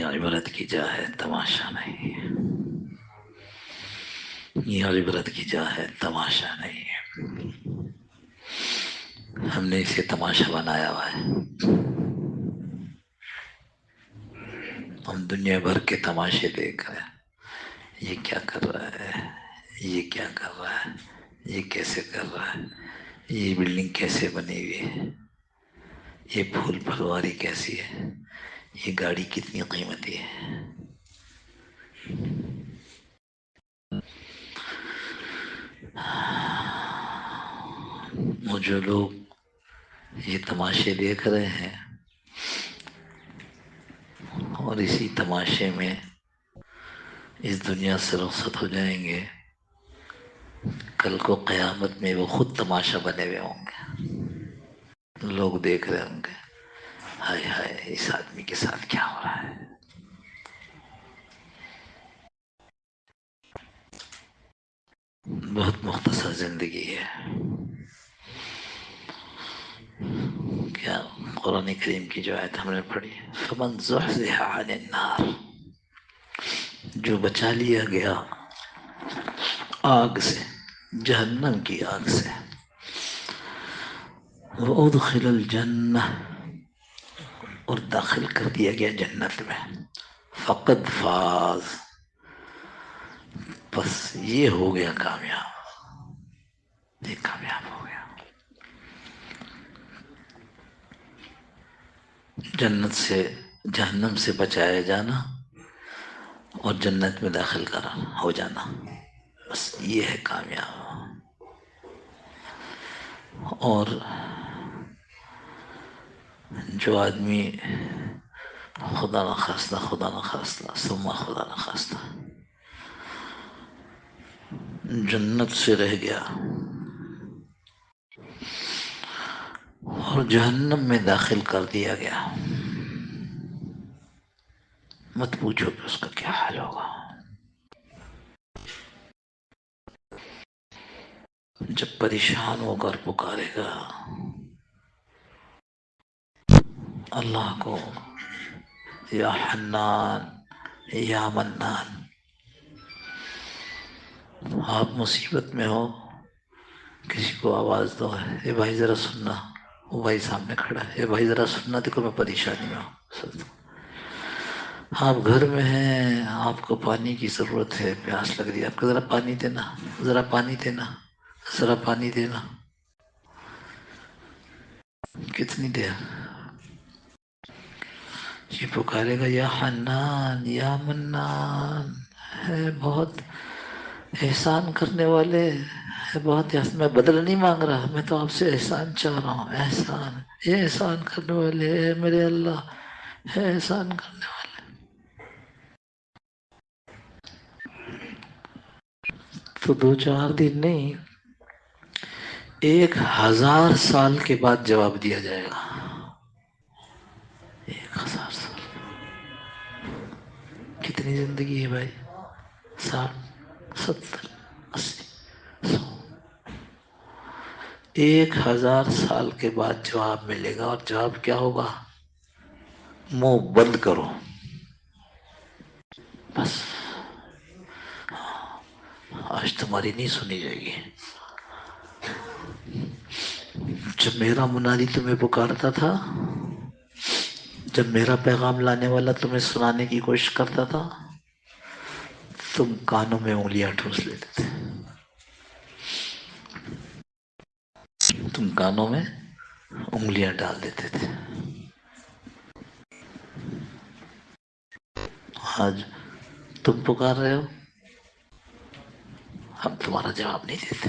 یہ عبرت کی جا ہے تماشا نہیں، یہ عبرت کی جا ہے تماشا نہیں، ہم نے اسے تماشا بنایا ہوا ہے۔ ہم دنیا بھر کے تماشے دیکھ رہے ہیں، یہ کیا کر رہا ہے، یہ کیا کر رہا ہے، یہ کیسے کر رہا ہے، یہ بلڈنگ کیسے بنی ہوئی ہے، یہ پھول پھلواری کیسی ہے، یہ گاڑی کتنی قیمتی ہے۔ وہ جو لوگ یہ تماشے دیکھ رہے ہیں اور اسی تماشے میں اس دنیا سے رخصت ہو جائیں گے، کل کو قیامت میں وہ خود تماشا بنے ہوئے ہوں گے، لوگ دیکھ رہے ہوں گے، ہائے ہائے اس آدمی کے ساتھ کیا ہو رہا ہے۔ بہت مختصر زندگی ہے کیا۔ قرآن کریم کی جو آیت ہم نے پڑھی، فمن زحزح عن النار، جو بچا لیا گیا آگ سے، جہنم کی آگ سے، وادخل الجنہ، اور داخل کر دیا گیا جنت میں، فقد فاز، بس یہ ہو گیا کامیاب، یہ کامیاب ہو گیا۔ جنت سے، جہنم سے بچایا جانا اور جنت میں داخل ہو جانا، بس یہ ہے کامیاب۔ اور جو آدمی خدا نخواستہ ثم خدا نخواستہ جنت سے رہ گیا اور جہنم میں داخل کر دیا گیا، مت پوچھو کہ اس کا کیا حال ہوگا۔ جب پریشان ہو کر پکارے گا اللہ کو، یا حنان یا منان، آپ مصیبت میں ہو، کسی کو آواز دو، اے بھائی ذرا سننا، وہ بھائی سامنے کھڑا ہے، اے بھائی ذرا سننا، دیکھو میں پریشانی میں ہوں۔ آپ گھر میں ہیں، آپ کو پانی کی ضرورت ہے، پیاس لگ رہی ہے، آپ کو ذرا پانی دینا، ذرا پانی دینا، ذرا پانی دینا، کتنی دیر یہ پکارے گا، یا حنان یا منان، ہے بہت احسان کرنے والے، ہے بہت احسان، میں بدلہ نہیں مانگ رہا، میں تو آپ سے احسان چاہ رہا ہوں، احسان، یہ احسان کرنے والے، اے میرے اللہ، ہے احسان کرنے والے۔ تو دو چار دن نہیں، 1000 سال کے بعد جواب دیا جائے گا، 1000 سال۔ کتنی زندگی ہے بھائی؟ 60، 70، 80، 100، 1000 سال کے بعد جواب ملے گا، اور جواب کیا ہوگا؟ منہ بند کرو، بس آج تمہاری نہیں سنی جائے گی۔ جب میرا منادی تمہیں پکارتا تھا، جب میرا پیغام لانے والا تمہیں سنانے کی کوشش کرتا تھا، تم کانوں میں انگلیاں ٹھوس لیتے تھے، تم کانوں میں انگلیاں ڈال دیتے تھے۔ آج تم پکار رہے ہو، ہم تمہارا جواب نہیں دیتے۔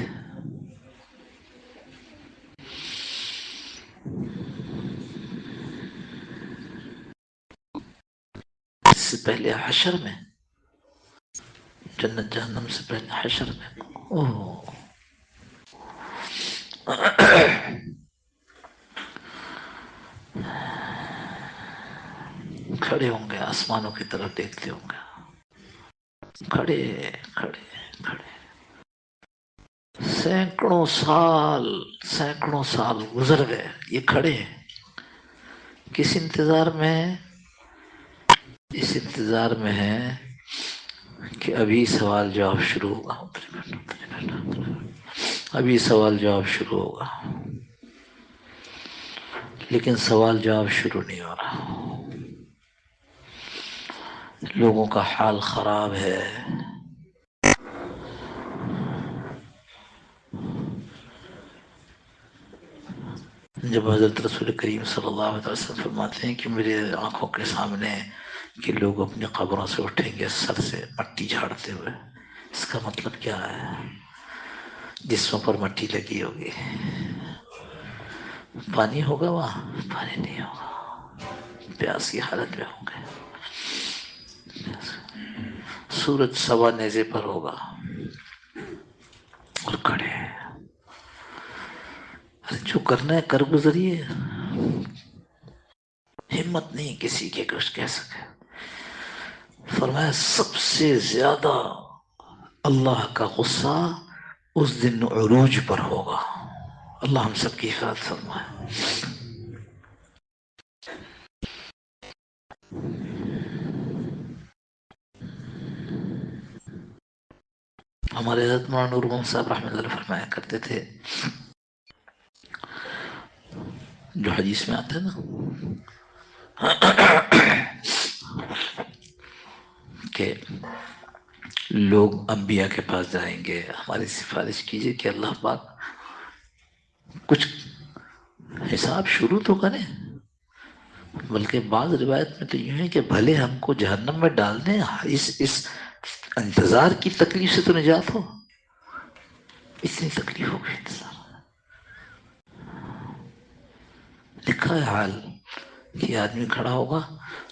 اس سے پہلے حشر میں، جنت جہنم سے پہلے حشر میں، اوہ کھڑے ہوں گے، آسمانوں کی طرف دیکھتے ہوں گے، کھڑے کھڑے کھڑے، سینکڑوں سال گزر گئے، یہ کھڑے ہیں، کس انتظار میں ہیں؟ اس انتظار میں ہیں کہ ابھی سوال جواب شروع ہوگا، ابھی سوال جواب شروع ہوگا، لیکن سوال جواب شروع نہیں ہو رہا۔ لوگوں کا حال خراب ہے۔ جب حضرت رسول کریم صلی اللہ علیہ وسلم فرماتے ہیں کہ میرے آنکھوں کے سامنے کہ لوگ اپنی قبروں سے اٹھیں گے سر سے مٹی جھاڑتے ہوئے، اس کا مطلب کیا ہے؟ جسموں پر مٹی لگی ہوگی، پانی ہوگا وہاں؟ پانی نہیں ہوگا، پیاس کی حالت میں ہوں گے، سورج سوا نیزے پر ہوگا اور کھڑے ہیں، جو کرنا ہے کر گزریے، ہمت نہیں کسی کے کچھ کہہ سکے۔ فرمایا سب سے زیادہ اللہ کا غصہ اس دن عروج پر ہوگا۔ اللہ ہم سب کی حفاظت فرمائے۔ ہمارے حضرت مولانا نور محمد صاحب رحمۃ اللہ فرمایا کرتے تھے، جو حدیث میں آتا ہے نا کہ لوگ انبیاء کے پاس جائیں گے، ہماری سفارش کیجئے کہ اللہ پاک کچھ حساب شروع تو کریں، بلکہ بعض روایت میں تو یوں ہے کہ بھلے ہم کو جہنم میں ڈال دیں، اس انتظار کی تکلیف سے تو نجات ہو۔ اتنی تکلیف ہو گئی انتظار۔ لکھا ہے حال کہ آدمی کھڑا ہوگا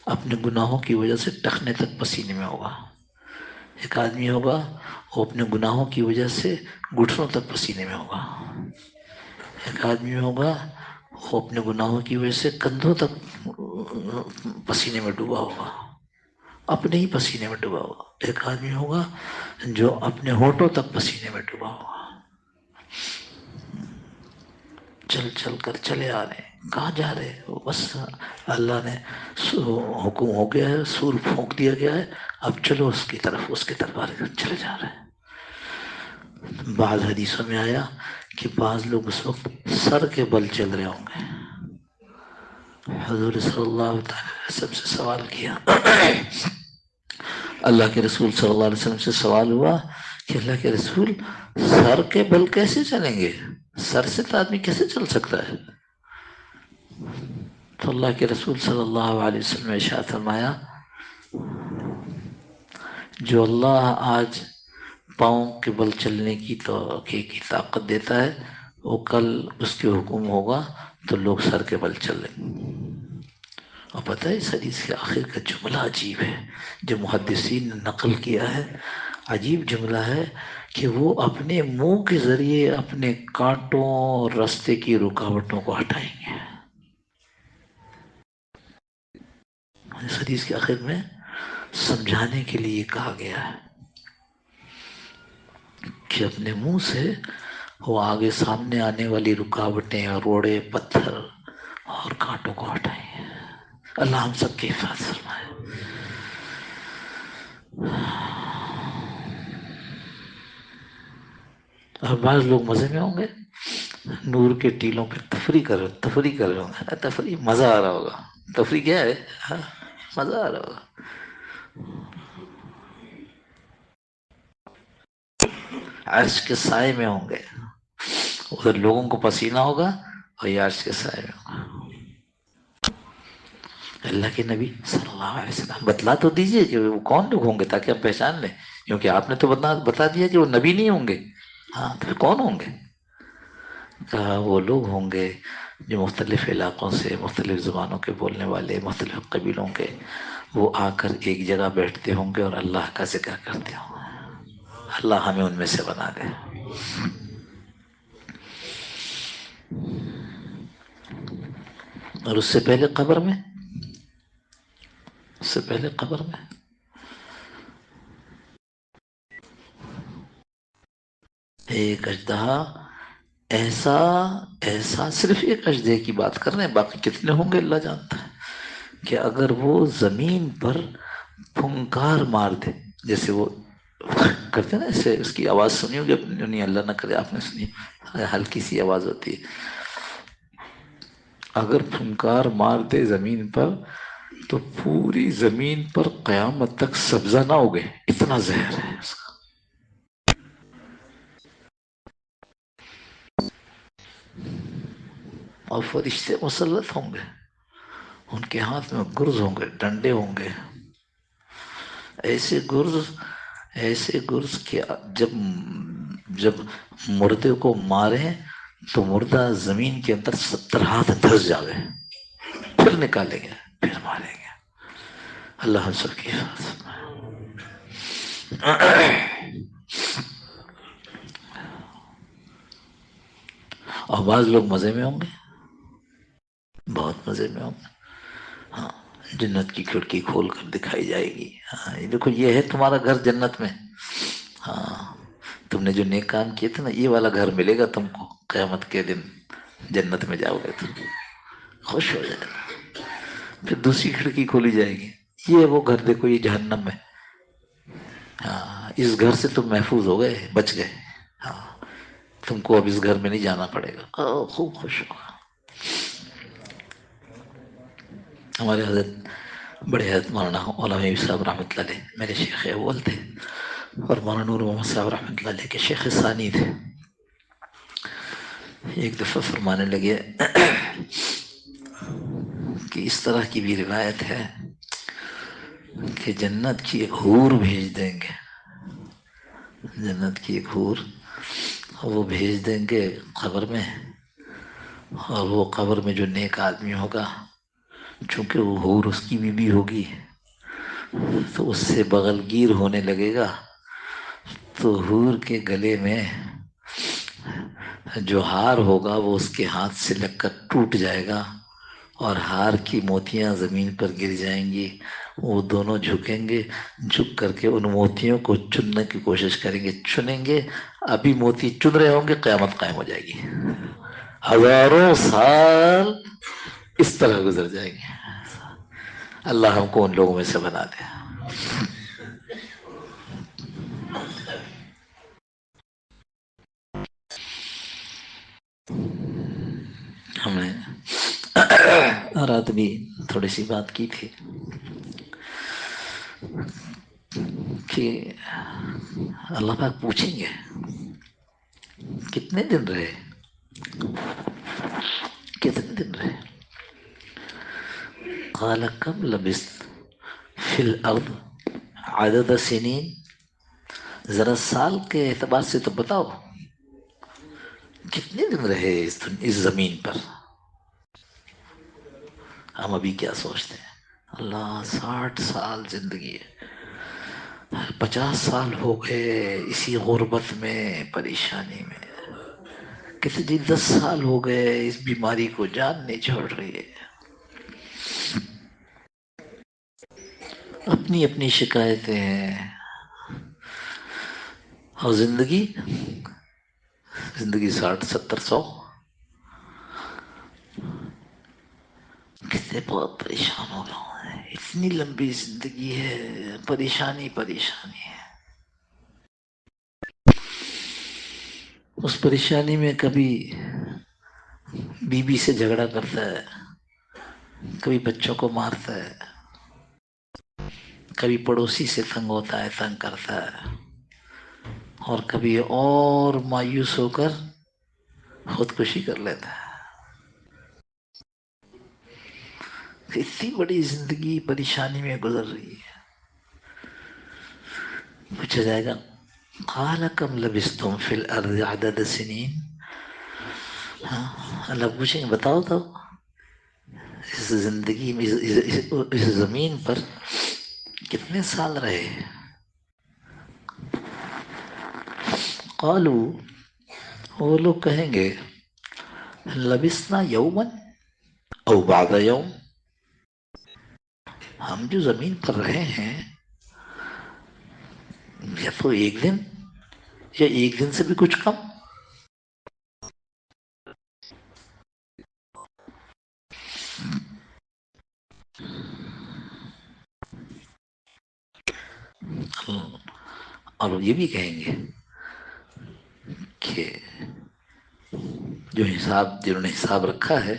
اپنے گناہوں کی وجہ سے ٹخنے تک پسینے میں ہوگا، ایک آدمی ہوگا وہ اپنے گناہوں کی وجہ سے گھٹنوں تک پسینے میں ہوگا، ایک آدمی ہوگا وہ اپنے گناہوں کی وجہ سے کندھوں تک پسینے میں ڈوبا ہوگا، اپنے ہی پسینے میں ڈوبا ہوگا، ایک آدمی ہوگا جو اپنے ہونٹوں تک پسینے میں ڈوبا ہوگا۔ چل چل کر چلے آ رہے ہیں، کہاں جا رہے ہیں؟ بس اللہ نے حکم ہو گیا ہے، سور پھونک دیا گیا ہے، اب چلو اس کی طرف، اس کے دربار کی طرف چلے جا رہے ہیں۔ بعض حدیثوں میں آیا کہ بعض لوگ اس وقت سر کے بل چل رہے ہوں گے۔ حضور صلی اللہ علیہ وسلم سے سوال کیا، اللہ کے رسول صلی اللہ علیہ وسلم سے سوال ہوا کہ اللہ کے رسول سر کے بل کیسے چلیں گے؟ سر سے تو آدمی کیسے چل سکتا ہے؟ تو اللہ کے رسول صلی اللہ علیہ وسلم نے ارشاد فرمایا، جو اللہ آج پاؤں کے بل چلنے کی طاقت دیتا ہے، وہ کل اس کے حکم ہوگا تو لوگ سر کے بل چل لیں گے۔ اور پتہ ہے اس حدیث کے آخر کا جملہ عجیب ہے جو محدثین نے نقل کیا ہے، عجیب جملہ ہے کہ وہ اپنے منہ کے ذریعے اپنے کانٹوں اور راستے کی رکاوٹوں کو ہٹائیں گے۔ اس حدیث کے آخر میں سمجھانے کے لیے کہا گیا ہے کہ اپنے منہ سے وہ آگے سامنے آنے والی رکاوٹیں، روڑے، پتھر اور کانٹوں کو ہٹائیں گے۔ اللہ ہم سب کی حفاظت فرمائے۔ اور بعض لوگ مزے میں ہوں گے، نور کے ٹیلوں پہ تفریح کر رہے ہوں گے، تفریح مزہ آ رہا ہوگا۔ تفریح کیا ہے؟ مزہ آ رہا ہوگا۔ عرش کے سائے میں ہوں گے، ادھر لوگوں کو پسینہ ہوگا اور یہ عرش کے سائے میں ہوگا۔ اللہ کے نبی صلی اللہ علیہ وسلم بتلا تو دیجئے کہ وہ کون لوگ ہوں گے تاکہ ہم پہچان لیں، کیونکہ آپ نے تو بتا دیا کہ وہ نبی نہیں ہوں گے، ہاں تو پھر کون ہوں گے؟ کہا وہ لوگ ہوں گے جو مختلف علاقوں سے، مختلف زبانوں کے بولنے والے، مختلف قبیلوں کے، وہ آ کر ایک جگہ بیٹھتے ہوں گے اور اللہ کا ذکر کرتے ہوں گے۔ اللہ ہمیں ان میں سے بنا دے۔ اور اس سے پہلے قبر میں، اس سے پہلے قبر میں ایک اژدہا ایسا صرف ایک اژدہے کی بات کر رہے ہیں، باقی کتنے ہوں گے اللہ جانتا ہے، کہ اگر وہ زمین پر پھنکار مار دے، جیسے وہ کرتے ہیں نا ایسے، اس کی آواز سنی ہوگی نہیں، اللہ نہ کرے آپ نے سنی، ہلکی سی آواز ہوتی ہے، اگر پھنکار مار دے زمین پر تو پوری زمین پر قیامت تک سبزہ نہ اگے، اتنا زہر ہے اس کا. اور فرشتے مسلط ہوں گے، ان کے ہاتھ میں گرز ہوں گے، ڈنڈے ہوں گے، ایسے گرز، ایسے گرز کہ جب جب مردے کو مارے تو مردہ زمین کے اندر 70 ہاتھ دھس جاوے، پھر نکالیں گے، پھر ماریں گے. اللہ ہم سب کی حفاظت میں. اور بعض لوگ مزے میں ہوں گے، بہت مزے میں ہوں گے. ہاں، جنت کی کھڑکی کھول کر دکھائی جائے گی، ہاں یہ دیکھو یہ ہے تمہارا گھر جنت میں، ہاں تم نے جو نیک کام کیے تھے نا، یہ والا گھر ملے گا تم کو قیامت کے دن، جنت میں جاؤ گے تو خوش ہو جائے گا. پھر دوسری کھڑکی کھولی جائے گی، یہ وہ گھر دیکھو، یہ جہنم میں، ہاں اس گھر سے تم محفوظ ہو گئے، بچ گئے، ہاں تم کو اب اس گھر میں نہیں جانا پڑے گا، خوب خوش ہوگا. ہمارے حضرت بڑے حضرت مولانا علامہ صاحب رحمۃ اللہ علیہ میرے شیخ اول تھے، اور مولانا نور محمد صاحب رحمۃ اللہ علیہ کے شیخ ثانی تھے. ایک دفعہ فرمانے لگے کہ اس طرح کی بھی روایت ہے کہ جنت کی ایک حور بھیج دیں گے، جنت کی ایک حور وہ بھیج دیں گے قبر میں، اور وہ قبر میں جو نیک آدمی ہوگا، چونکہ وہ حور اس کی بیوی ہوگی تو اس سے بغل گیر ہونے لگے گا، تو حور کے گلے میں جو ہار ہوگا وہ اس کے ہاتھ سے لگ کر ٹوٹ جائے گا، اور ہار کی موتیاں زمین پر گر جائیں گی. وہ دونوں جھکیں گے، جھک کر کے ان موتیوں کو چننے کی کوشش کریں گے، چنیں گے، ابھی موتی چن رہے ہوں گے، قیامت قائم ہو جائے گی. ہزاروں سال اس طرح گزر جائیں گے. اللہ ہم کو ان لوگوں میں سے بنا دے. ہم نے رات بھی تھوڑی سی بات کی تھی کہ اللہ پاک پوچھیں گے کتنے دن رہے، کتنے دن رہے. قال کم لبثت فی الارض عدد سنین، ذرا سال کے اعتبار سے تو بتاؤ کتنے دن رہے اس زمین پر. ہم ابھی کیا سوچتے ہیں، اللہ 60 سال زندگی ہے، 50 سال ہو گئے اسی غربت میں، پریشانی میں، کسی دن 10 سال ہو گئے اس بیماری کو جان نہیں چھوڑ رہی ہے. اپنی اپنی شکایتیں ہیں. اور زندگی، زندگی 60 70 100، کتنے بہت پریشان ہو رہا ہوں، اتنی لمبی زندگی ہے، پریشانی پریشانی ہے. اس پریشانی میں کبھی بیوی سے جھگڑا کرتا ہے، کبھی بچوں کو مارتا ہے، کبھی پڑوسی سے تنگ ہوتا ہے، تنگ کرتا ہے، اور کبھی اور مایوس ہو کر خودکشی کر لیتا ہے. اتنی بڑی زندگی پریشانی میں گزر رہی ہے. پوچھا جائے گا قال کم لبثتم فی الارض عدد سنین، اللہ پوچھیں گے بتاؤ تو اس زندگی میں، اس زمین پر کتنے سال رہے. قالوا، وہ لوگ کہیں گے لبثنا یوما او بعض یوم، ہم جو زمین پر رہے ہیں یا تو ایک دن یا ایک دن سے بھی کچھ کم. اور وہ یہ بھی کہیں گے کہ جو حساب جنہوں نے حساب رکھا ہے،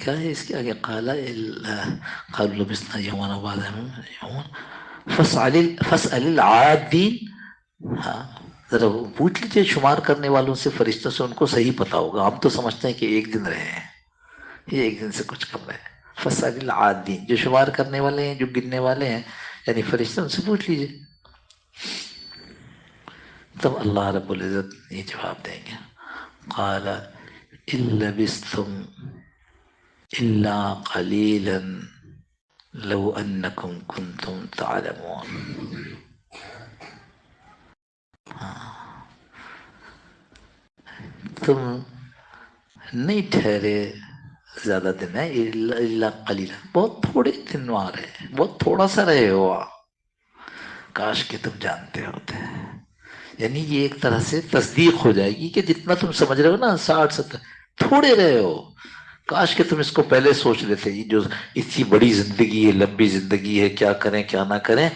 کیا ہے اس کے آگے قالوا لبثنا یوما بعض یوم فاسأل العادین. ہاں ذرا وہ پوچھ لیجیے شمار کرنے والوں سے، فرشتوں سے، ان کو صحیح پتا ہوگا. ہم تو سمجھتے ہیں کہ ایک دن رہے ہیں، یہ ایک دن سے کچھ کم رہے ہیں. فاسأل العادین، جو شمار کرنے والے ہیں، جو گننے والے ہیں، یعنی فرشتے، ان سے پوچھ لیجیے. تب اللہ رب العزت یہ جواب دیں گے، قال ان لبثتم الا قلیلا لو انکم کنتم تعلمون. تم نہیں ٹھہرے زیادہ دن ہے، الا قلیلا، بہت تھوڑے دن وہاں رہے، بہت تھوڑا سا رہے ہو وہاں. کاش کہ تم جانتے ہوتے. یعنی یہ ایک طرح سے تصدیق ہو جائے گی کہ جتنا تم سمجھ رہے ہو نا 60-70 تھوڑے رہے ہو. کاش کہ تم اس کو پہلے سوچ لیتے، یہ جو اتنی بڑی زندگی ہے، لمبی زندگی ہے، کیا کریں کیا نہ کریں،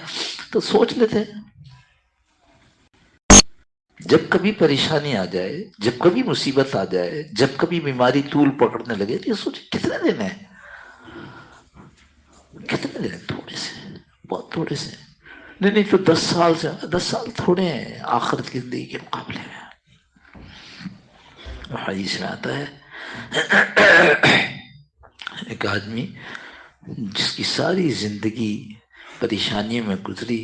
تو سوچ لیتے. جب کبھی پریشانی آ جائے، جب کبھی مصیبت آ جائے، جب کبھی بیماری طول پکڑنے لگے، تو یہ سوچ کتنے دن ہے، کتنے دن ہے، تھوڑے سے، بہت تھوڑے سے. نہیں تو 10 سال سے، 10 سال تھوڑے ہیں آخرت کی زندگی کے مقابلے میں. حدیث میں آتا ہے ایک آدمی جس کی ساری زندگی پریشانیوں میں گزری،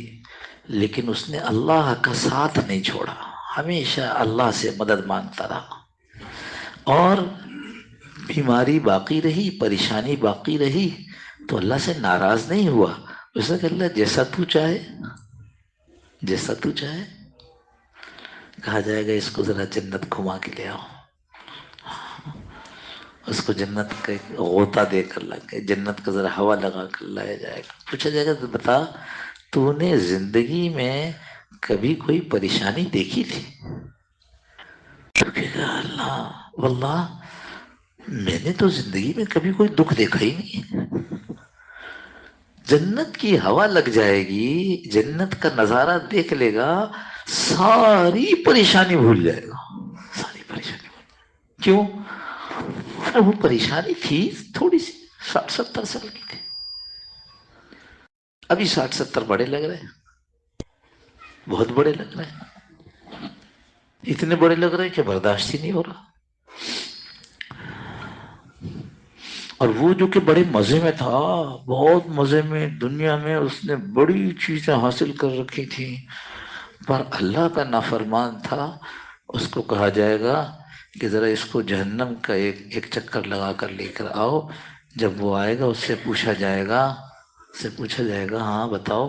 لیکن اس نے اللہ کا ساتھ نہیں چھوڑا، ہمیشہ اللہ سے مدد مانگتا رہا، اور بیماری باقی رہی، پریشانی باقی رہی، تو اللہ سے ناراض نہیں ہوا. اس نے کہا اللہ جیسا تو چاہے، جیسا تو چاہے. کہا جائے گا اس کو ذرا جنت گھما کے لے آؤ. اس کو جنت کا غوطہ دے کر لگے، جنت کا ذرا ہوا لگا کر لایا جائے گا. پوچھا جائے گا تو بتا تو نے زندگی میں کبھی کوئی پریشانی دیکھی تھی؟ تو کہا اللہ واللہ میں نے تو زندگی میں کبھی کوئی دکھ دیکھا ہی نہیں. جنت کی ہوا لگ جائے گی، جنت کا نظارہ دیکھ لے گا، ساری پریشانی بھول جائے گا، ساری پریشانی بھول. کیوں؟ وہ پریشانی تھی تھوڑی سی، 60-70 سال کی تھی. ابھی 60-70 بڑے لگ رہے ہیں، بہت بڑے لگ رہے ہیں، اتنے بڑے لگ رہے ہیں کہ برداشت ہی نہیں ہو رہا. اور وہ جو کہ بڑے مزے میں تھا، بہت مزے میں، دنیا میں اس نے بڑی چیزیں حاصل کر رکھی تھی، پر اللہ کا نافرمان تھا. اس کو کہا جائے گا کہ ذرا اس کو جہنم کا ایک چکر لگا کر لے کر آؤ. جب وہ آئے گا اس سے پوچھا جائے گا، ہاں بتاؤ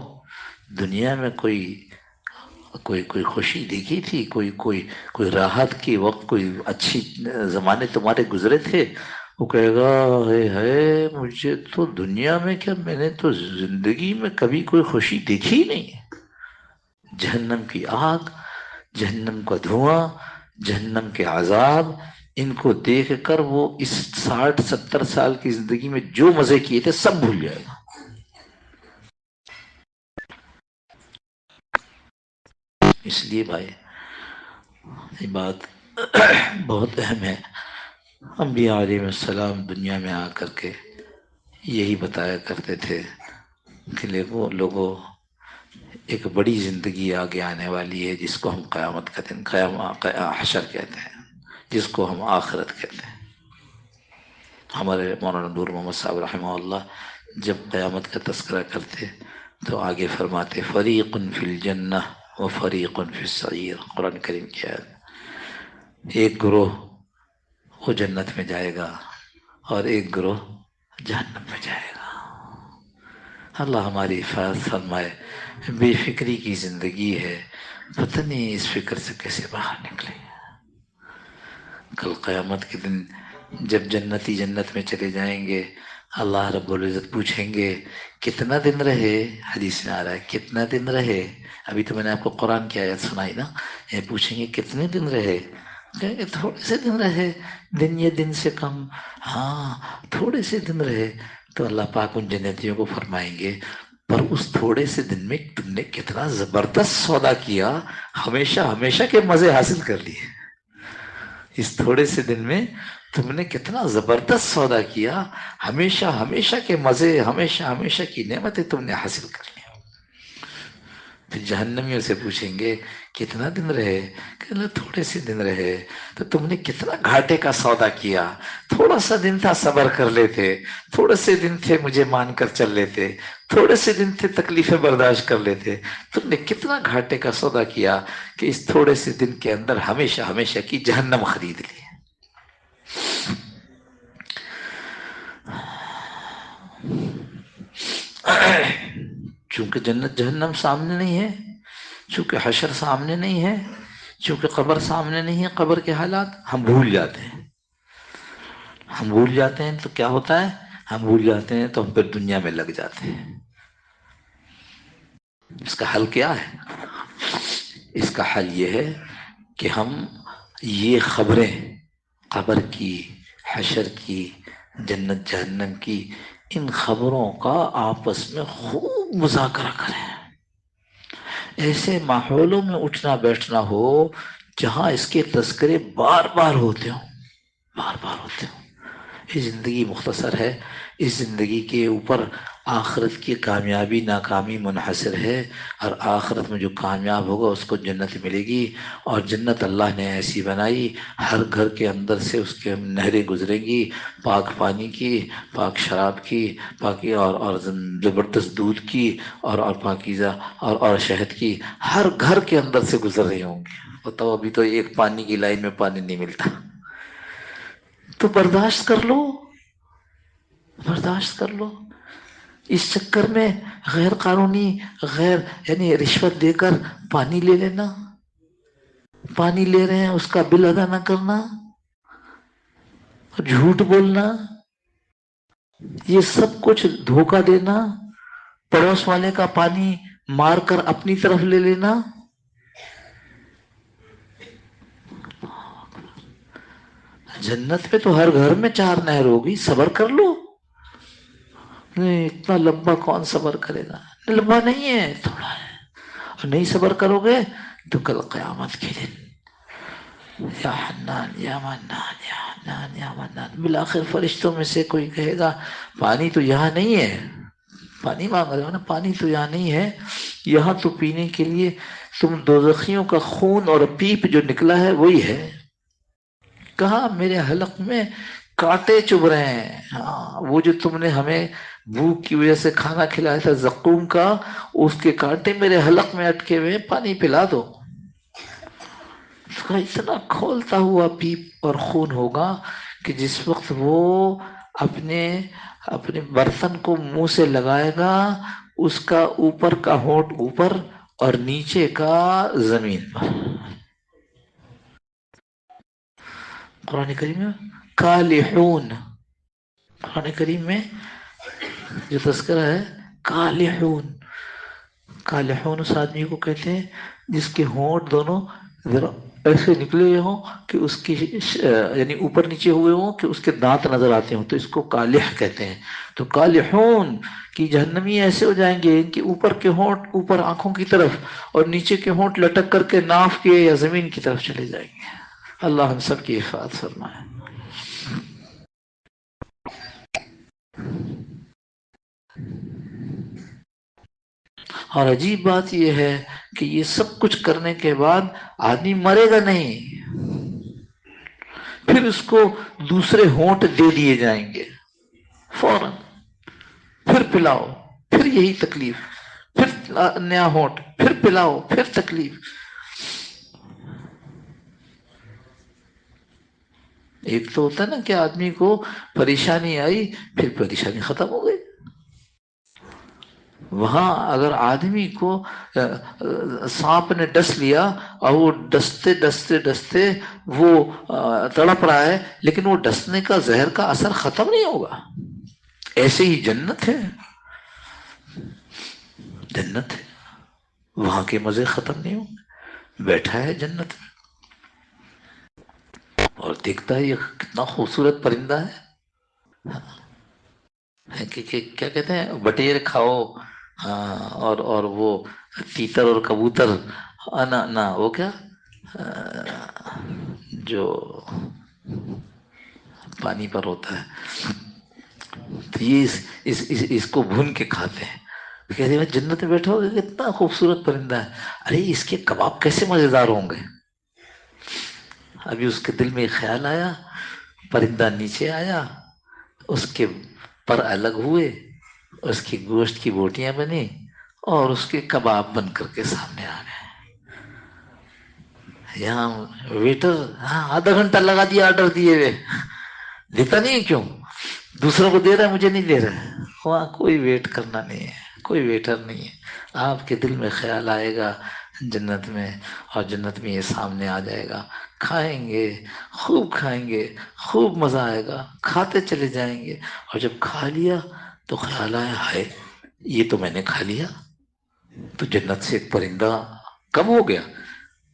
دنیا میں کوئی خوشی دیکھی تھی، کوئی راحت کی وقت، کوئی اچھی زمانے تمہارے گزرے تھے؟ وہ کہے گا ہے مجھے تو دنیا میں کیا، میں نے تو زندگی میں کبھی کوئی خوشی دیکھی ہی نہیں. جہنم کی آگ، جہنم کا دھواں، جہنم کے عذاب، ان کو دیکھ کر وہ اس 60-70 سال کی زندگی میں جو مزے کیے تھے سب بھول جائے گا. اس لیے بھائی یہ بات بہت اہم ہے. انبیاء علیہ السلام دنیا میں آ کر کے یہی بتایا کرتے تھے کہ لوگوں ایک بڑی زندگی آگے آنے والی ہے، جس کو ہم قیامت کا دن، حشر کہتے ہیں، جس کو ہم آخرت کہتے ہیں. ہمارے مولانا نور محمد صاحب رحمہ اللہ جب قیامت کا تذکرہ کرتے تو آگے فرماتے فریق فی الجنہ و فریق فی السعیر. قرآن کریم کی آیت. ایک گروہ وہ جنت میں جائے گا اور ایک گروہ جہنم میں جائے گا. اللہ ہماری حفاظت فرمائے. بے فکری کی زندگی ہے، پتہ نہیں اس فکر سے کیسے باہر نکلے. کل قیامت کے دن جب جنتی جنت میں چلے جائیں گے، اللہ رب العزت پوچھیں گے کتنا دن رہے. حدیث میں آ رہا ہے کتنا دن رہے. ابھی تو میں نے آپ کو قرآن کی آیت سنائی نا. یہ پوچھیں گے کتنے دن رہے، کہیں گے تھوڑے سے دن رہے، دن یا دن سے کم. ہاں تھوڑے سے دن رہے. تو اللہ پاک ان جنتیوں کو فرمائیں گے پر اس تھوڑے سے دن میں تم نے کتنا زبردست سودا کیا، ہمیشہ ہمیشہ کے مزے حاصل کر لیے۔ اس تھوڑے سے دن میں تم نے کتنا زبردست سودا کیا، ہمیشہ ہمیشہ کے مزے، ہمیشہ ہمیشہ کی نعمتیں تم نے حاصل کر لی۔ پھر جہنمیوں سے پوچھیں گے کتنا دن رہے، کہ تھوڑے سے دن رہے، تو تم نے کتنا گھاٹے کا سودا کیا، تھوڑا سا دن تھا صبر کر لیتے، تھوڑے سے دن تھے مجھے مان کر چل لیتے، تھوڑے سے دن تھے تکلیفیں برداشت کر لیتے، تم نے کتنا گھاٹے کا سودا کیا کہ اس تھوڑے سے دن کے اندر ہمیشہ ہمیشہ کی جہنم خرید لی۔ چونکہ جنت جہنم سامنے نہیں ہے، چونکہ حشر سامنے نہیں ہے، چونکہ قبر سامنے نہیں ہے، قبر کے حالات ہم بھول جاتے ہیں۔ ہم بھول جاتے ہیں تو کیا ہوتا ہے، ہم بھول جاتے ہیں تو ہم پھر دنیا میں لگ جاتے ہیں۔ اس کا حل کیا ہے؟ اس کا حل یہ ہے کہ ہم یہ خبریں، قبر کی، حشر کی، جنت جہنم کی، ان خبروں کا آپس میں خوب مذاکرہ کریں۔ ایسے ماحولوں میں اٹھنا بیٹھنا ہو جہاں اس کے تذکرے بار بار ہوتے ہوں، بار بار ہوتے ہوں۔ یہ زندگی مختصر ہے، اس زندگی کے اوپر آخرت کی کامیابی ناکامی منحصر ہے، اور آخرت میں جو کامیاب ہوگا اس کو جنت ملے گی، اور جنت اللہ نے ایسی بنائی ہر گھر کے اندر سے اس کے نہریں گزریں گی، پاک پانی کی، پاک شراب کی، پاکی اور زبردست دودھ کی، اور پاکیزہ اور شہد کی، ہر گھر کے اندر سے گزر رہی ہوں گی۔ بتاؤ ابھی تو ایک پانی کی لائن میں پانی نہیں ملتا، تو برداشت کر لو، برداشت کر لو۔ اس چکر میں غیر قانونی، غیر یعنی رشوت دے کر پانی لے لینا، پانی لے رہے ہیں اس کا بل ادا نہ کرنا، جھوٹ بولنا، یہ سب کچھ دھوکہ دینا، پڑوس والے کا پانی مار کر اپنی طرف لے لینا۔ جنت میں تو ہر گھر میں 4 نہر ہوگی، صبر کر لو۔ نہیں اتنا لمبا کون صبر کرے گا، لمبا نہیں ہے، تھوڑا ہے، اور نہیں صبر کرو گے تو کل قیامت کے دن یا حنان یا منان یا حنان یا منان، بالآخر فرشتوں میں سے کوئی کہے گا پانی تو یہاں نہیں ہے، پانی مانگ رہے ہو نا، پانی تو یہاں نہیں ہے، یہاں تو پینے کے لیے تم دوزخیوں کا خون اور پیپ جو نکلا ہے وہی ہے۔ کہا میرے حلق میں کانٹے چبھ رہے ہیں، ہاں وہ جو تم نے ہمیں بھوک کی وجہ سے کھانا کھلایا تھا زقوم کا، اس کے کانٹے میرے حلق میں اٹکے ہوئے، پانی پلا دو۔ اس کا اتنا کھولتا ہوا پیپ اور خون ہوگا کہ جس وقت وہ اپنے برتن کو منہ سے لگائے گا، اس کا اوپر کا ہونٹ اوپر اور نیچے کا زمین پر۔ قرآن کریم میں کالحون، قرآن کریم میں جو تذکرہ ہے کالحون، کالحون اس آدمی کو کہتے ہیں جس کے ہونٹ دونوں ذرا ایسے نکلے ہوئے ہوں کہ اس کی یعنی اوپر نیچے ہوئے ہوں کہ اس کے دانت نظر آتے ہوں، تو اس کو کالح کہتے ہیں۔ تو کالحون کی جہنمی ایسے ہو جائیں گے ان کے اوپر کے ہونٹ اوپر آنکھوں کی طرف اور نیچے کے ہونٹ لٹک کر کے ناف کے یا زمین کی طرف چلے جائیں گے۔ اللہ ہم سب کی حفاظت فرمائے۔ اور عجیب بات یہ ہے کہ یہ سب کچھ کرنے کے بعد آدمی مرے گا نہیں، پھر اس کو دوسرے ہونٹ دے دیے جائیں گے فوراً، پھر پلاؤ، پھر یہی تکلیف، پھر نیا ہونٹ، پھر پلاؤ، پھر تکلیف۔ ایک تو ہوتا ہے نا کہ آدمی کو پریشانی آئی پھر پریشانی ختم ہو گئی، وہاں اگر آدمی کو سانپ نے ڈس لیا اور وہ ڈستے ڈستے ڈستے وہ تڑپ رہا ہے، لیکن وہ ڈسنے کا زہر کا اثر ختم نہیں ہوگا، ایسے ہی جنت ہے، جنت ہے، وہاں کے مزے ختم نہیں ہوں گے، بیٹھا ہے جنت میں اور دیکھتا ہے یہ کتنا خوبصورت پرندہ ہے، کہ کیا کہتے ہیں بٹیر کھاؤ ہاں، اور وہ تیتر اور کبوتر، نہ نہ وہ کیا، جو پانی پر ہوتا ہے، تو یہ اس کو بھون کے کھاتے ہیں. کہتے ہیں جنت میں بیٹھا ہوگا کتنا خوبصورت پرندہ ہے، ارے اس کے کباب کیسے مزیدار ہوں گے. ابھی اس کے دل میں ایک خیال آیا، پرندہ نیچے آیا، اس کے پر الگ ہوئے، اس کی گوشت کی بوٹیاں بنی اور اس کے کباب بن کر کے سامنے آ گئے. یہاں ویٹر، ہاں آدھا گھنٹہ لگا دیا آرڈر دیے ہوئے، دیتا نہیں ہے کیوں؟ دوسروں کو دے رہا ہے مجھے نہیں دے رہا ہے. وہاں کوئی ویٹ کرنا نہیں ہے، کوئی ویٹر نہیں ہے. آپ کے دل میں خیال آئے گا جنت میں، اور جنت میں یہ سامنے آ جائے گا، کھائیں گے، خوب کھائیں گے، خوب مزہ آئے گا، کھاتے چلے جائیں گے. اور جب کھا لیا تو خیال آیا ہائے یہ تو میں نے کھا لیا، تو جنت سے ایک پرندہ کم ہو گیا.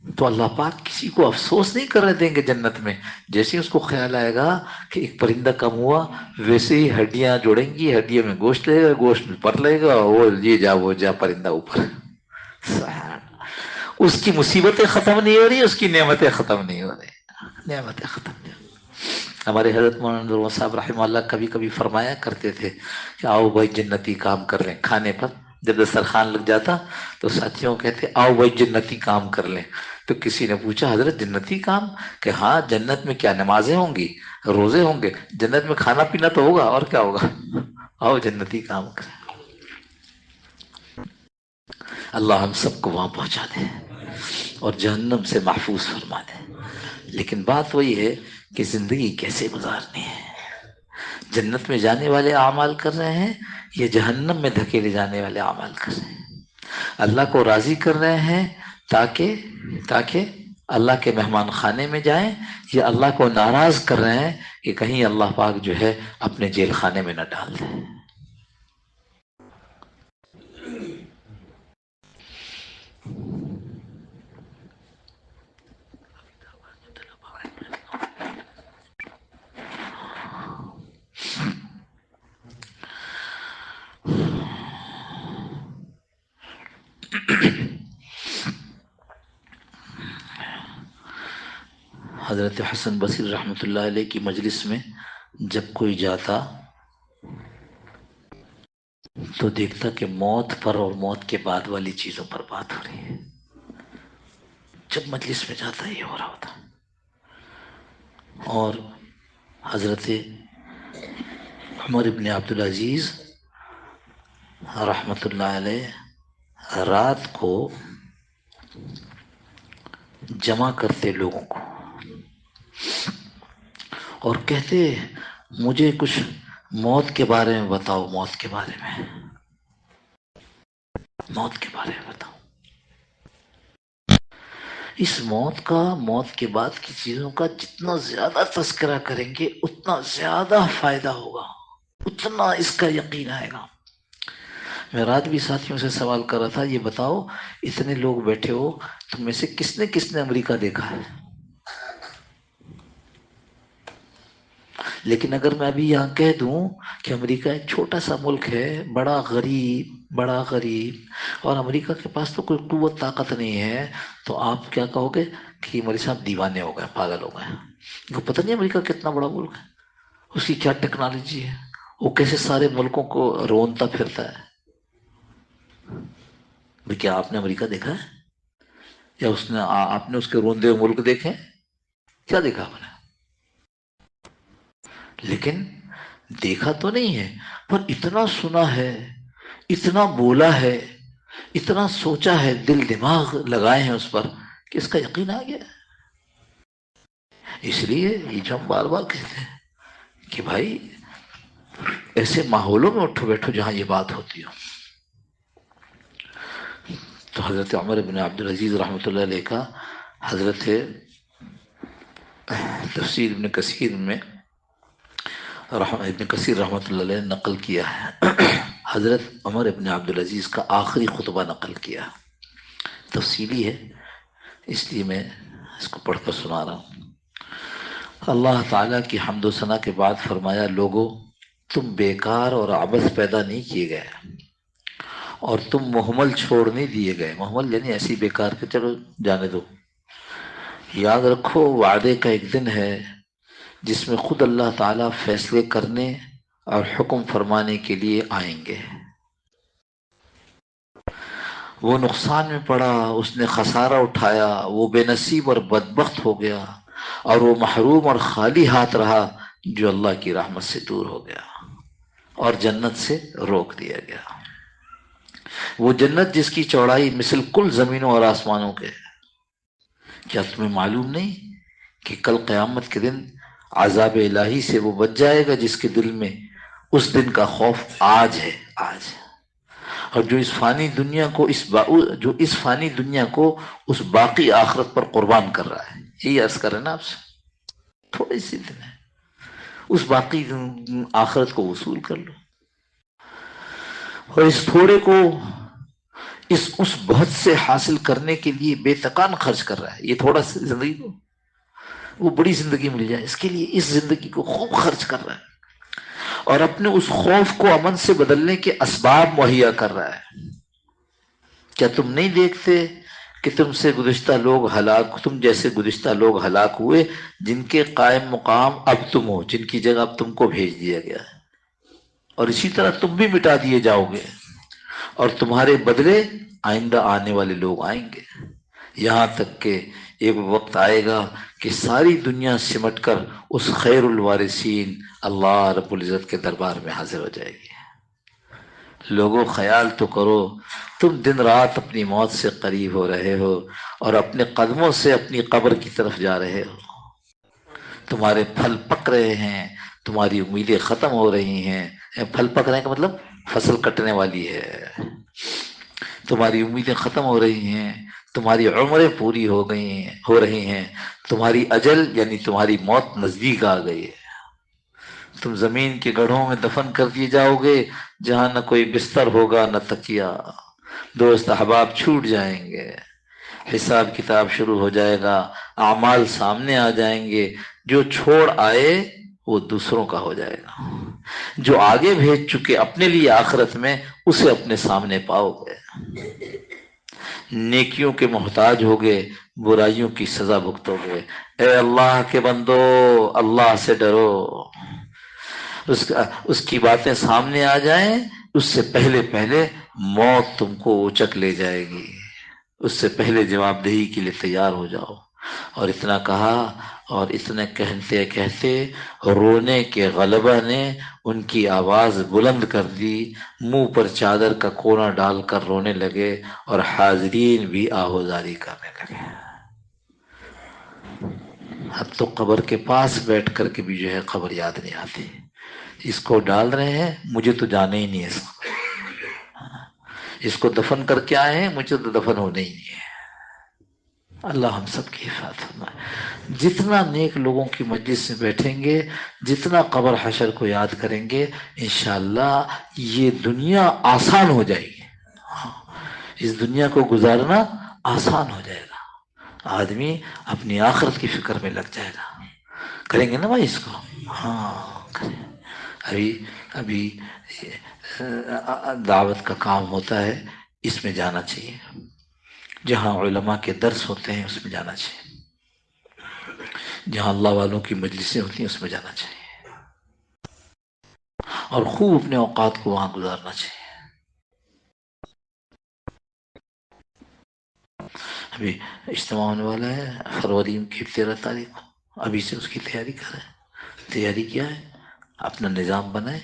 تو اللہ پاک کسی کو افسوس نہیں کرنے دیں گے جنت میں. جیسے اس کو خیال آئے گا کہ ایک پرندہ کم ہوا، ویسے ہی ہڈیاں جوڑیں گی، ہڈیوں میں گوشت لگے گا، گوشت میں پر لگے گا، وہ یہ جا وہ جا پرندہ اوپر. اس کی مصیبتیں ختم نہیں ہو رہی، اس کی نعمتیں ختم نہیں ہو رہی، نعمتیں ختم نہیں ہو رہی. ہمارے حضرت مولانا نور محمد صاحب رحمہ اللہ کبھی کبھی فرمایا کرتے تھے کہ آؤ بھائی جنتی کام کر لیں. کھانے پر جب دسترخوان لگ جاتا تو ساتھیوں کہتے آؤ بھائی جنتی کام کر لیں. تو کسی نے پوچھا حضرت جنتی کام؟ کہ ہاں جنت میں کیا نمازیں ہوں گی، روزے ہوں گے، جنت میں کھانا پینا تو ہوگا، اور کیا ہوگا. آؤ جنتی کام کریں. اللہ ہم سب کو وہاں پہنچا دے اور جہنم سے محفوظ فرما دے. لیکن بات وہی ہے کہ زندگی کیسے گزارنی ہے. جنت میں جانے والے اعمال کر رہے ہیں یا جہنم میں دھکیلے جانے والے اعمال کر رہے ہیں. اللہ کو راضی کر رہے ہیں تاکہ اللہ کے مہمان خانے میں جائیں، یا اللہ کو ناراض کر رہے ہیں کہ کہیں اللہ پاک جو ہے اپنے جیل خانے میں نہ ڈال دیں. حضرت حسن بصری رحمۃ اللہ علیہ کی مجلس میں جب کوئی جاتا تو دیکھتا کہ موت پر اور موت کے بعد والی چیزوں پر بات ہو رہی ہے. جب مجلس میں جاتا یہ ہو رہا ہوتا. اور حضرت عمر ابن عبدالعزیز رحمۃ اللہ علیہ رات کو جمع کرتے لوگوں کو اور کہتے مجھے کچھ موت کے بارے میں بتاؤ، موت کے بارے میں، موت کے بارے میں بتاؤ. اس موت کے بعد کی چیزوں کا جتنا زیادہ تذکرہ کریں گے اتنا زیادہ فائدہ ہوگا، اتنا اس کا یقین آئے گا. میں رات بھی ساتھیوں سے سوال کر رہا تھا، یہ بتاؤ اتنے لوگ بیٹھے ہو تم میں سے کس نے امریکہ دیکھا ہے؟ لیکن اگر میں ابھی یہاں کہہ دوں کہ امریکہ ایک چھوٹا سا ملک ہے، بڑا غریب اور امریکہ کے پاس تو کوئی قوت طاقت نہیں ہے، تو آپ کیا کہو گے کہ ہمارے صاحب دیوانے ہو گئے، پاگل ہو گئے. کو پتہ نہیں امریکہ کتنا بڑا ملک ہے، اس کی کیا ٹیکنالوجی ہے، وہ کیسے سارے ملکوں کو رونتا پھرتا ہے. کیا آپ نے امریکہ دیکھا ہے؟ یا آپ نے اس کے روندے ہوئے ملک دیکھے؟ کیا دیکھا آپ نے؟ لیکن دیکھا تو نہیں ہے، پر اتنا سنا ہے، اتنا بولا ہے، اتنا سوچا ہے، دل دماغ لگائے ہیں اس پر کہ اس کا یقین آ گیا. اس لیے یہ جو ہم بار بار کہتے ہیں کہ بھائی ایسے ماحولوں میں اٹھو بیٹھو جہاں یہ بات ہوتی ہو. تو حضرت عمر بن عبدالعزیز رحمۃ اللہ علیہ کا حضرت تفسیر ابن کثیر میں ابن کثیر رحمۃ اللہ علیہ نقل کیا ہے، حضرت عمر ابن عبدالعزیز کا آخری خطبہ نقل کیا. تفصیلی ہے اس لیے میں اس کو پڑھ کر سنا رہا ہوں. اللہ تعالیٰ کی حمد و ثنا کے بعد فرمایا، لوگو تم بیکار اور عبث پیدا نہیں کیے گئے، اور تم محمل چھوڑ نہیں دیے گئے. محمل یعنی ایسی بیکار کہ چلو جانے دو. یاد رکھو وعدے کا ایک دن ہے جس میں خود اللہ تعالیٰ فیصلے کرنے اور حکم فرمانے کے لیے آئیں گے. وہ نقصان میں پڑا، اس نے خسارہ اٹھایا، وہ بے نصیب اور بدبخت ہو گیا، اور وہ محروم اور خالی ہاتھ رہا جو اللہ کی رحمت سے دور ہو گیا اور جنت سے روک دیا گیا. وہ جنت جس کی چوڑائی مثل کل زمینوں اور آسمانوں کے. کیا تمہیں معلوم نہیں کہ کل قیامت کے دن عذاب الہی سے وہ بچ جائے گا جس کے دل میں اس دن کا خوف آج ہے. آج. اور جو اس فانی دنیا کو اس باقی آخرت پر قربان کر رہا ہے. یہی عرض کر رہے ہیں نا آپ سے. تھوڑی سی دن ہے، اس باقی آخرت کو وصول کر لو، اور اس تھوڑے کو اس بہت سے حاصل کرنے کے لیے بے تکان خرچ کر رہا ہے. یہ تھوڑا سی زندگی کو وہ بڑی زندگی مل جائے اس کے لیے اس زندگی کو خوب خرچ کر رہا ہے، اور اپنے اس خوف کو امن سے بدلنے کے اسباب مہیا کر رہا ہے. کیا تم نہیں دیکھتے کہ تم جیسے گزشتہ لوگ ہلاک ہوئے جن کے قائم مقام اب تم ہو، جن کی جگہ اب تم کو بھیج دیا گیا ہے، اور اسی طرح تم بھی مٹا دیے جاؤ گے، اور تمہارے بدلے آئندہ آنے والے لوگ آئیں گے. یہاں تک کہ ایک وقت آئے گا کہ ساری دنیا سمٹ کر اس خیر الوارثین اللہ رب العزت کے دربار میں حاضر ہو جائے گی. لوگوں خیال تو کرو، تم دن رات اپنی موت سے قریب ہو رہے ہو اور اپنے قدموں سے اپنی قبر کی طرف جا رہے ہو. تمہارے پھل پک رہے ہیں، تمہاری امیدیں ختم ہو رہی ہیں. پھل پک رہے ہیں کا مطلب فصل کٹنے والی ہے. تمہاری امیدیں ختم ہو رہی ہیں، تمہاری عمریں پوری ہو رہی ہیں، تمہاری اجل یعنی تمہاری موت نزدیک آ گئی ہے. تم زمین کے گڑھوں میں دفن کر دیے جاؤ گے جہاں نہ کوئی بستر ہوگا نہ تکیہ. دوست احباب چھوٹ جائیں گے، حساب کتاب شروع ہو جائے گا، اعمال سامنے آ جائیں گے. جو چھوڑ آئے وہ دوسروں کا ہو جائے گا، جو آگے بھیج چکے اپنے لیے آخرت میں اسے اپنے سامنے پاؤ گے. نیکیوں کے محتاج ہوگے، برائیوں کی سزا بھگتو گے. اے اللہ کے بندو، اللہ سے ڈرو. اس کی باتیں سامنے آ جائیں اس سے پہلے موت تم کو اچک لے جائے گی. اس سے پہلے جواب دہی کے لیے تیار ہو جاؤ. اور اتنا کہا اور اتنے کہتے کہتے رونے کے غلبہ نے ان کی آواز بلند کر دی. منہ پر چادر کا کونا ڈال کر رونے لگے اور حاضرین بھی آہوزاری کرنے لگے. اب تو قبر کے پاس بیٹھ کر کے بھی جو ہے خبر یاد نہیں آتی. اس کو ڈال رہے ہیں، مجھے تو جانا ہی نہیں ہے. اس کو دفن کر کے آئے ہیں، مجھے تو دفن ہونا ہی نہیں ہے. اللہ ہم سب کی حفاظت فرمائے. جتنا نیک لوگوں کی مجلس میں بیٹھیں گے، جتنا قبر حشر کو یاد کریں گے، انشاءاللہ یہ دنیا آسان ہو جائے گی. اس دنیا کو گزارنا آسان ہو جائے گا. آدمی اپنی آخرت کی فکر میں لگ جائے گا. کریں گے نا بھائی اس کو؟ ہاں کریں. ابھی دعوت کا کام ہوتا ہے، اس میں جانا چاہیے. جہاں علماء کے درس ہوتے ہیں اس میں جانا چاہیے. جہاں اللہ والوں کی مجلسیں ہوتی ہیں اس میں جانا چاہیے، اور خوب اپنے اوقات کو وہاں گزارنا چاہیے. ابھی اجتماع ہونے والا ہے فروری کی 13 تاریخ کو، ابھی سے اس کی تیاری کر رہے ہیں. تیاری کیا ہے؟ اپنا نظام بنائے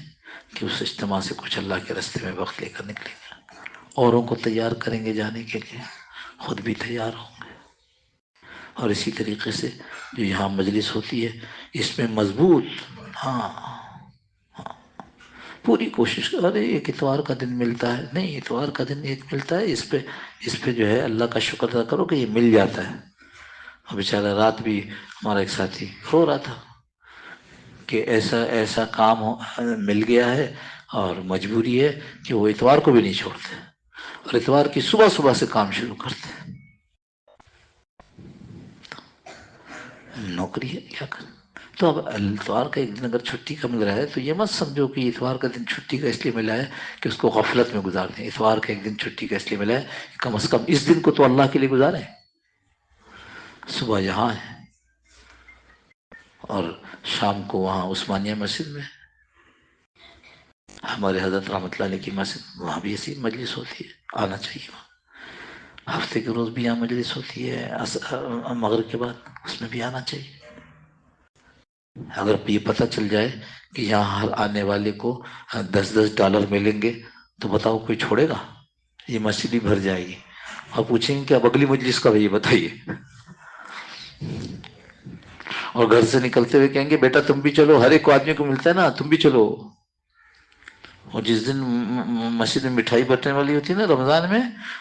کہ اس اجتماع سے کچھ اللہ کے راستے میں وقت لے کر نکلیں گے. اوروں کو تیار کریں گے جانے کے لیے، خود بھی تیار ہوں گے. اور اسی طریقے سے جو یہاں مجلس ہوتی ہے اس میں مضبوط پوری کوشش کر. ارے ایک اتوار کا دن ملتا ہے، نہیں اتوار کا دن ایک ملتا ہے، اس پہ جو ہے اللہ کا شکر ادا کرو کہ یہ مل جاتا ہے. اور بیچارہ رات بھی ہمارا ایک ساتھی رو رہا تھا کہ ایسا کام مل گیا ہے اور مجبوری ہے کہ وہ اتوار کو بھی نہیں چھوڑتے، اور اتوار کی صبح سے کام شروع کرتے ہیں. نوکری ہے، کیا کریں. تو اب اتوار کا ایک دن اگر چھٹی کا مل رہا ہے تو یہ مت سمجھو کہ اتوار کا دن چھٹی کا اس لیے ملا ہے کہ اس کو غفلت میں گزار دیں. اتوار کا ایک دن چھٹی کا اس لیے ملا ہے کہ کم از کم اس دن کو تو اللہ کے لیے گزاریں. صبح یہاں ہے اور شام کو وہاں عثمانیہ مسجد میں ہمارے حضرت رحمۃ اللہ علیہ کی مسجد، وہاں بھی ایسی مجلس ہوتی ہے، آنا چاہیے. وہاں ہفتے کے روز بھی یہاں مجلس ہوتی ہے مغرب کے بعد، اس میں بھی آنا چاہیے. اگر یہ پتہ چل جائے کہ یہاں ہر آنے والے کو $10 ملیں گے تو بتاؤ کوئی چھوڑے گا؟ یہ مسجد ہی بھر جائے گی. اور پوچھیں گے کہ اب اگلی مجلس کا یہ بتائیے. اور گھر سے نکلتے ہوئے کہیں گے بیٹا تم بھی چلو، ہر ایک آدمی کو ملتا ہے نا، تم بھی چلو. اور جس دن مسجد میں مٹھائی بٹنے والی ہوتی ہے نا رمضان میں،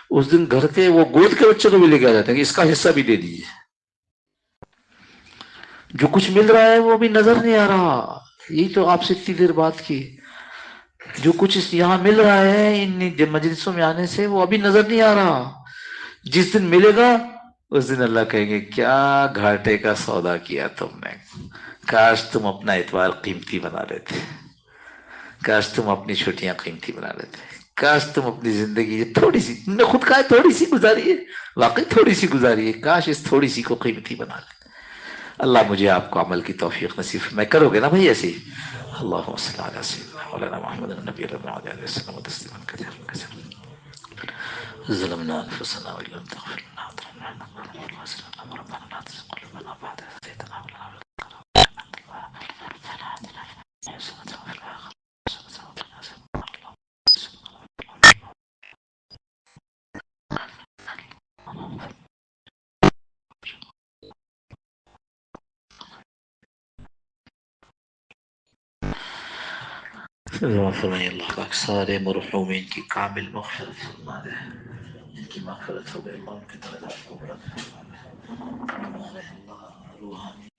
اس دن گھر کے وہ گود کے بچوں کو بھی لے کے آ جاتے ہیں کہ اس کا حصہ بھی دے دیجیے. جو کچھ مل رہا ہے وہ ابھی نظر نہیں آ رہا. یہی تو آپ سے اتنی دیر بات کی. جو کچھ یہاں مل رہا ہے ان مجلسوں میں آنے سے وہ ابھی نظر نہیں آ رہا. جس دن ملے گا اس دن اللہ کہیں گے کیا گھاٹے کا سودا کیا تم نے، کاش تم اپنا اتوار قیمتی بنا لیتے، کاش تم اپنی چھٹیاں قیمتی بنا لیتے، کاش تم اپنی زندگی تھوڑی سی، تم نے خود کہا تھوڑی سی گزاری ہے، واقعی تھوڑی سی گزاری ہے، کاش اس تھوڑی سی کو قیمتی بنا لیتے. اللہ مجھے آپ کو عمل کی توفیق نصیب میں کرو گے نا بھائی ایسے ہی. اللہم صلی علی سیدنا مولانا محمد النبی علیہ وسلم تسلیما کثیرا کثیرا. ظلمنا انفسنا وان لم تغفر لنا وترحمنا ربنا لا تزغ قلوبنا بعد إذ هديتنا وهب لنا من لدنك ربنا آتنا حسنة وفي الآخرة حسنة وقنا عذاب النار. فرمائے اللہ پاک سارے مرحومین کی کامل مغفرت فرما دے، ان کی مغفرت ہو گئے، ان کے درجات کو بلند فرما دے. اللہ روحانی